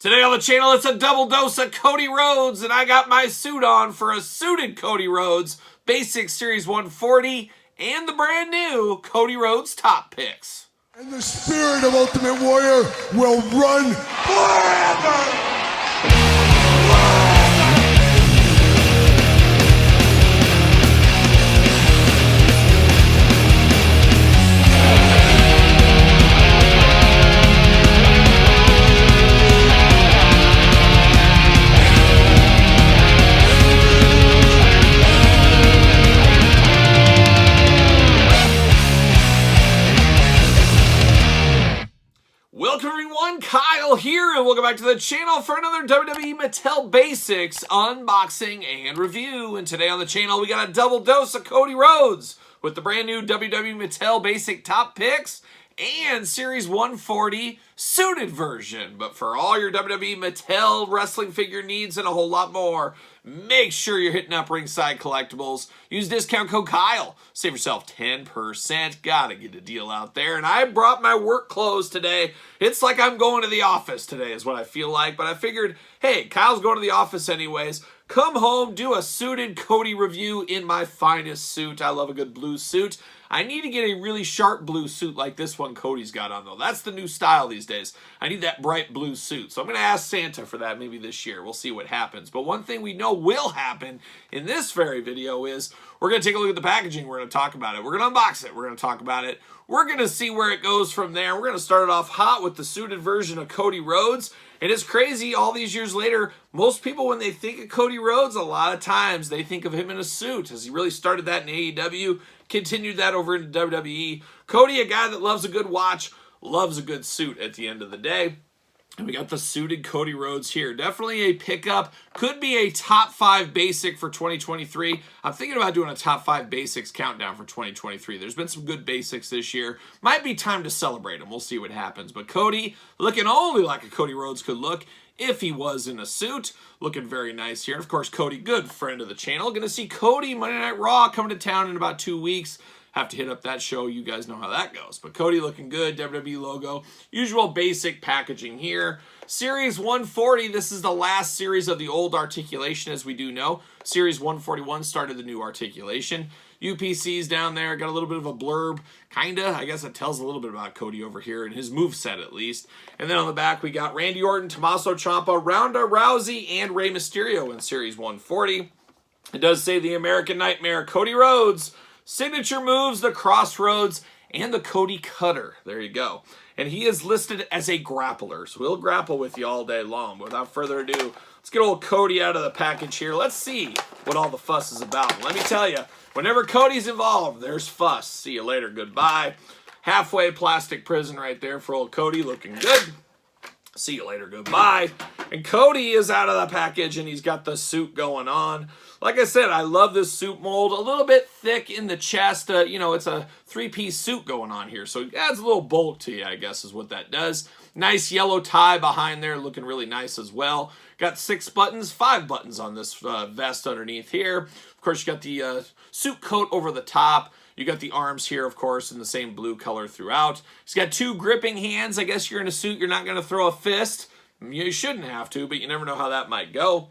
Today on the channel, it's a double dose of Cody Rhodes, and I got my suit on for a suited Cody Rhodes, Basic Series 140, and the brand new Cody Rhodes Top Picks. And the spirit of Ultimate Warrior will run forever! Welcome everyone, Kyle here, and welcome back to the channel for another WWE Mattel Basics unboxing and review. And today on the channel, we got a double dose of Cody Rhodes with the brand new WWE Mattel Basic Top Picks and Series 140 suited version. But for all your WWE Mattel wrestling figure needs and a whole lot more, make sure you're hitting up Ringside Collectibles. Use discount code Kyle. Save yourself 10%. Gotta get a deal out there. And I brought my work clothes today. It's like I'm going to the office today is what I feel like. But I figured, hey, Kyle's going to the office anyways. Come home, do a suited Cody review in my finest suit. I love a good blue suit. I need to get a really sharp blue suit like this one Cody's got on, though. That's the new style these days. I need that bright blue suit. So I'm going to ask Santa for that maybe this year. We'll see what happens. But one thing we know will happen in this very video is we're going to take a look at the packaging. We're going to talk about it. We're going to unbox it. We're going to talk about it. We're going to see where it goes from there. We're going to start it off hot with the suited version of Cody Rhodes. And it's crazy, all these years later, most people, when they think of Cody Rhodes, a lot of times they think of him in a suit, as he really started that in AEW, continued that over into WWE. Cody, a guy that loves a good watch, loves a good suit at the end of the day. And we got the suited Cody Rhodes here. Definitely a pickup. Could be a top 5 basic for 2023. I'm thinking about doing a top 5 basics countdown for 2023. There's been some good basics this year. Might be time to celebrate them. We'll see what happens. But Cody looking only like a Cody Rhodes could look if he was in a suit. Looking very nice here. And of course, Cody, good friend of the channel. Going to see Cody Monday Night Raw coming to town in about 2 weeks. Have to hit up that show. You guys know how that goes. But Cody looking good. WWE logo. Usual basic packaging here. Series 140. This is the last series of the old articulation, as we do know. Series 141 started the new articulation. UPC's down there. Got a little bit of a blurb. Kinda. I guess it tells a little bit about Cody over here and his moveset at least. And then on the back we got Randy Orton, Tommaso Ciampa, Ronda Rousey, and Rey Mysterio in Series 140. It does say the American Nightmare, Cody Rhodes. Signature moves, the Crossroads, and the Cody Cutter. There you go. And he is listed as a grappler, so we'll grapple with you all day long. But without further ado, let's get old Cody out of the package here. Let's see what all the fuss is about. And let me tell you, whenever Cody's involved, there's fuss. See you later. Goodbye. Halfway plastic prison right there for old Cody. Looking good. See you later. Goodbye. And Cody is out of the package, and he's got the suit going on. Like I said, I love this suit mold. A little bit thick in the chest. You know, it's a 3-piece suit going on here, so it adds a little bulk to you, I guess, is what that does. Nice yellow tie behind there, looking really nice as well. Got 6 buttons, 5 buttons on this vest underneath here. Of course, you got the suit coat over the top. You got the arms here, of course, in the same blue color throughout. He's got 2 gripping hands. I guess you're in a suit, you're not going to throw a fist. You shouldn't have to, but you never know how that might go.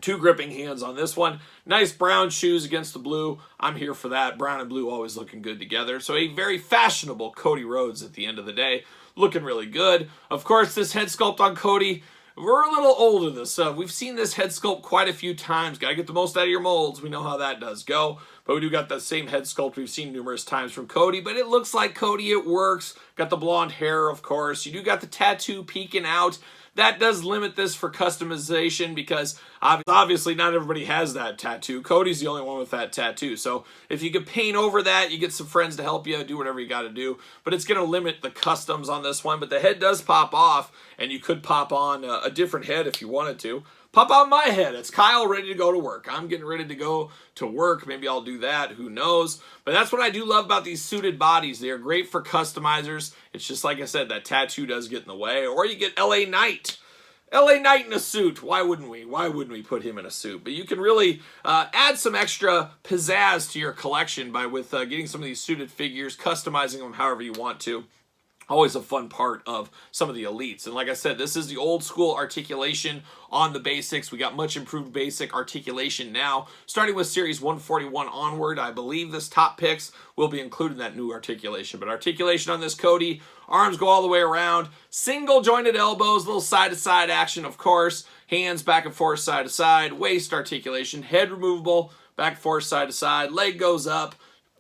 2 gripping hands on this one. Nice brown shoes against the blue. I'm here for that. Brown and blue always looking good together. So a very fashionable Cody Rhodes at the end of the day. Looking really good. Of course, this head sculpt on Cody, we're a little old in this. We've seen this head sculpt quite a few times. Got to get the most out of your molds. We know how that does go. But we do got that same head sculpt we've seen numerous times from Cody. But it looks like Cody. It works. Got the blonde hair, of course. You do got the tattoo peeking out. That does limit this for customization because obviously not everybody has that tattoo. Cody's the only one with that tattoo. So if you could paint over that, you get some friends to help you, do whatever you got to do. But it's going to limit the customs on this one. But the head does pop off, and you could pop on a different head if you wanted to. Pop on my head. It's Kyle ready to go to work. I'm getting ready to go to work. Maybe I'll do that. Who knows? But that's what I do love about these suited bodies. They are great for customizers. It's just like I said, that tattoo does get in the way. Or you get LA Knight. LA Knight in a suit. Why wouldn't we? Why wouldn't we put him in a suit? But you can really add some extra pizzazz to your collection by getting some of these suited figures, customizing them however you want to. Always a fun part of some of the elites. And like I said, this is the old school articulation on the basics. We got much improved basic articulation now. Starting with Series 141 onward, I believe this top picks will be including that new articulation. But articulation on this Cody, arms go all the way around, single jointed elbows, little side-to-side action, of course, hands back and forth, side to side, waist articulation, head removable, back and forth, side to side, leg goes up,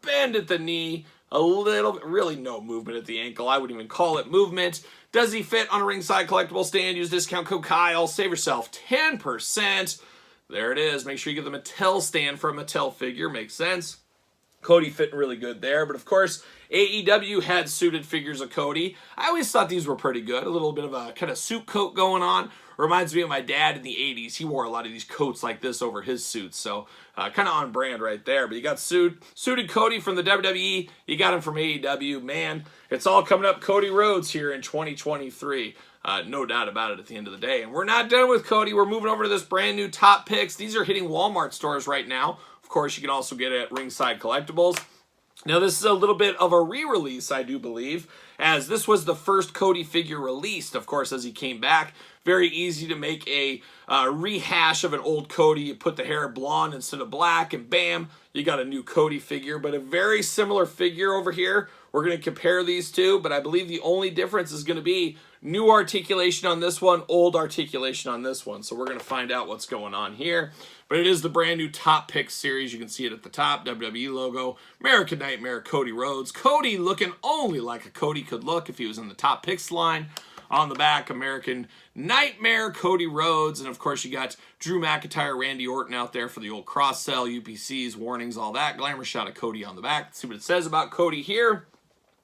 bend at the knee, a little bit, really no movement at the ankle. I wouldn't even call it movement. Does he fit on a ringside collectible stand? Use discount code Kyle. Save yourself 10%. There it is. Make sure you get the Mattel stand for a Mattel figure. Makes sense. Cody fit really good there. But of course, AEW had suited figures of Cody. I always thought these were pretty good. A little bit of a kind of suit coat going on. Reminds me of my dad in the 80s. He wore a lot of these coats like this over his suits. So kind of on brand right there. But you got suited Cody from the WWE. You got him from AEW. Man, it's all coming up Cody Rhodes here in 2023. No doubt about it at the end of the day. And we're not done with Cody. We're moving over to this brand new top picks. These are hitting Walmart stores right now. Of course, you can also get it at Ringside Collectibles. Now, this is a little bit of a re-release, I do believe, as this was the first Cody figure released, of course, as he came back. Very easy to make a rehash of an old Cody. You put the hair blonde instead of black, and bam, you got a new Cody figure. But a very similar figure over here. We're going to compare these two, but I believe the only difference is going to be new articulation on this one, old articulation on this one. So we're going to find out what's going on here. But it is the brand new Top Picks series. You can see it at the top, WWE logo, American Nightmare, Cody Rhodes. Cody looking only like a Cody could look if he was in the Top Picks line. On the back, American Nightmare, Cody Rhodes. And of course, you got Drew McIntyre, Randy Orton out there for the old cross-sell, UPCs, warnings, all that. Glamour shot of Cody on the back. Let's see what it says about Cody here.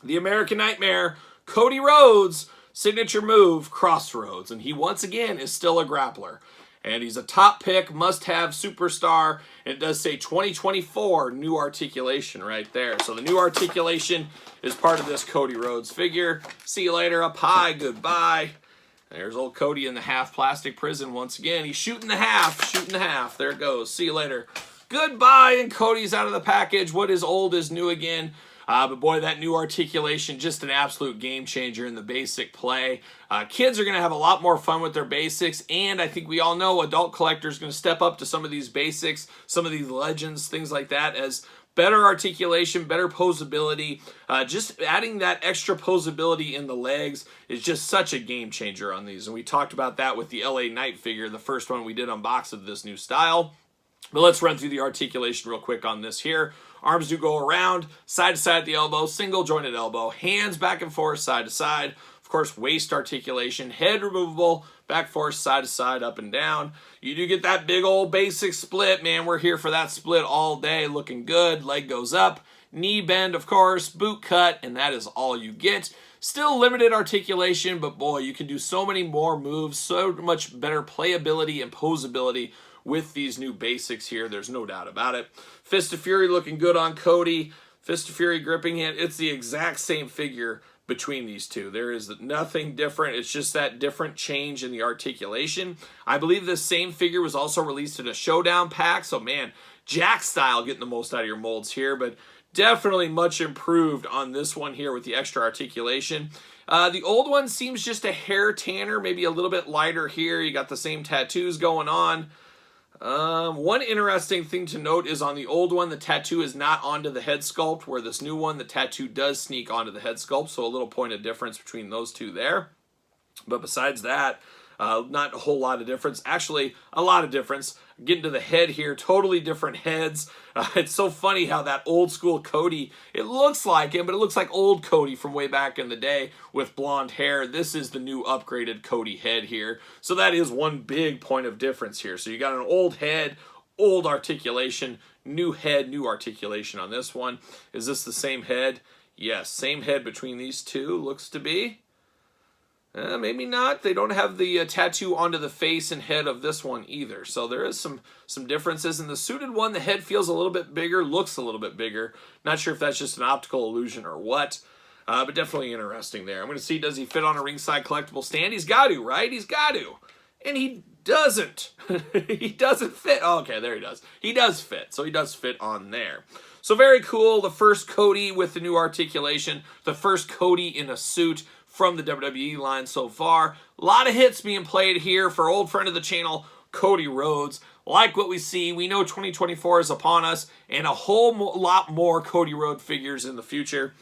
The American Nightmare, Cody Rhodes, signature move, Crossroads. And he, once again, is still a grappler. And he's a top pick, must-have superstar. And it does say 2024 new articulation right there. So the new articulation is part of this Cody Rhodes figure. See you later, up high, goodbye. There's old Cody in the half plastic prison once again. He's shooting the half, There it goes. See you later. Goodbye, and Cody's out of the package. What is old is new again. But boy, that new articulation, just an absolute game changer in the basic play. Kids are going to have a lot more fun with their basics, and I think we all know adult collectors are going to step up to some of these basics, some of these legends, things like that, as better articulation, better posability. Just adding that extra posability in the legs is just such a game changer on these. And we talked about that with the LA Knight figure, the first one we did unbox of this new style. But let's run through the articulation real quick on this here. Arms do go around, side to side at the elbow, single jointed elbow, hands back and forth, side to side. Of course, waist articulation, head removable, back forth, side to side, up and down. You do get that big old basic split, man. We're here for that split all day, looking good. Leg goes up, knee bend, of course, boot cut, and that is all you get. Still limited articulation, but boy, you can do so many more moves, so much better playability and posability with these new basics here. There's no doubt about it. Fist of Fury looking good on Cody. Fist of Fury gripping hand. It's the exact same figure between these two. There is nothing different. It's just that different change in the articulation. I believe this same figure was also released in a Showdown pack. So man, Jack style getting the most out of your molds here, but definitely much improved on this one here with the extra articulation. The old one seems just a hair tanner, maybe a little bit lighter here. You got the same tattoos going on. One interesting thing to note is on the old one, the tattoo is not onto the head sculpt, where this new one, the tattoo does sneak onto the head sculpt, so a little point of difference between those two there. But besides that, not a whole lot of difference. Actually, a lot of difference. Getting to the head here, totally different heads. It's so funny how that old school Cody, it looks like him, but it looks like old Cody from way back in the day with blonde hair. This is the new upgraded Cody head here. So that is one big point of difference here. So you got an old head, old articulation, new head, new articulation on this one. Is this the same head? Yes, same head between these two, looks to be. Maybe not. They don't have the tattoo onto the face and head of this one either. So there is some differences. In the suited one, the head feels a little bit bigger, looks a little bit bigger. Not sure if that's just an optical illusion or what. But definitely interesting there. I'm going to see, does he fit on a ringside collectible stand? He's got to, right? He's got to. And he doesn't. He doesn't fit. Oh, okay, there he does. He does fit. So he does fit on there. So very cool. The first Cody with the new articulation. The first Cody in a suit from the WWE line so far. A lot of hits being played here for old friend of the channel, Cody Rhodes. Like what we see, we know 2024 is upon us, and a whole lot more Cody Rhodes figures in the future.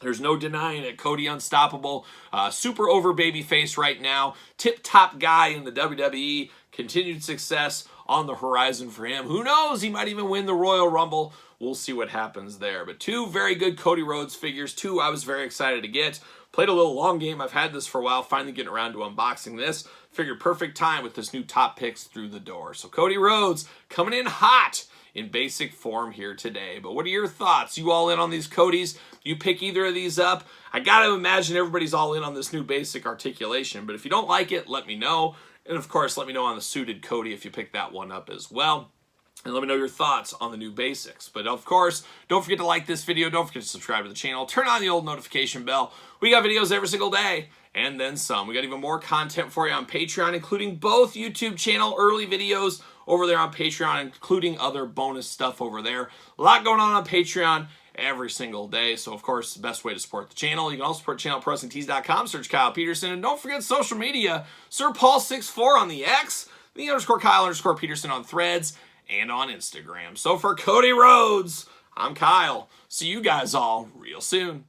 There's no denying it. Cody unstoppable, super over babyface right now, tip-top guy in the WWE, continued success on the horizon for him. Who knows? He might even win the Royal Rumble. We'll see what happens there. But two very good Cody Rhodes figures, two I was very excited to get. Played a little long game. I've had this for a while, finally getting around to unboxing this. Figured perfect time with this new top picks through the door. So Cody Rhodes coming in hot in basic form here today. But what are your thoughts? You all in on these Codys? You pick either of these up? I gotta imagine everybody's all in on this new basic articulation. But if you don't like it, let me know. And of course, let me know on the suited Cody if you pick that one up as well. And let me know your thoughts on the new basics. But of course, don't forget to like this video. Don't forget to subscribe to the channel. Turn on the old notification bell. We got videos every single day and then some. We got even more content for you on Patreon, including both YouTube channel early videos over there on Patreon, including other bonus stuff over there. A lot going on Patreon every single day. So, of course, the best way to support the channel. You can also support the channel at ProWrestlingTees.com. Search Kyle Peterson. And don't forget social media. Sir Paul64 on the X. The _ Kyle _ Peterson on Threads and on Instagram. So for Cody Rhodes, I'm Kyle. See you guys all real soon.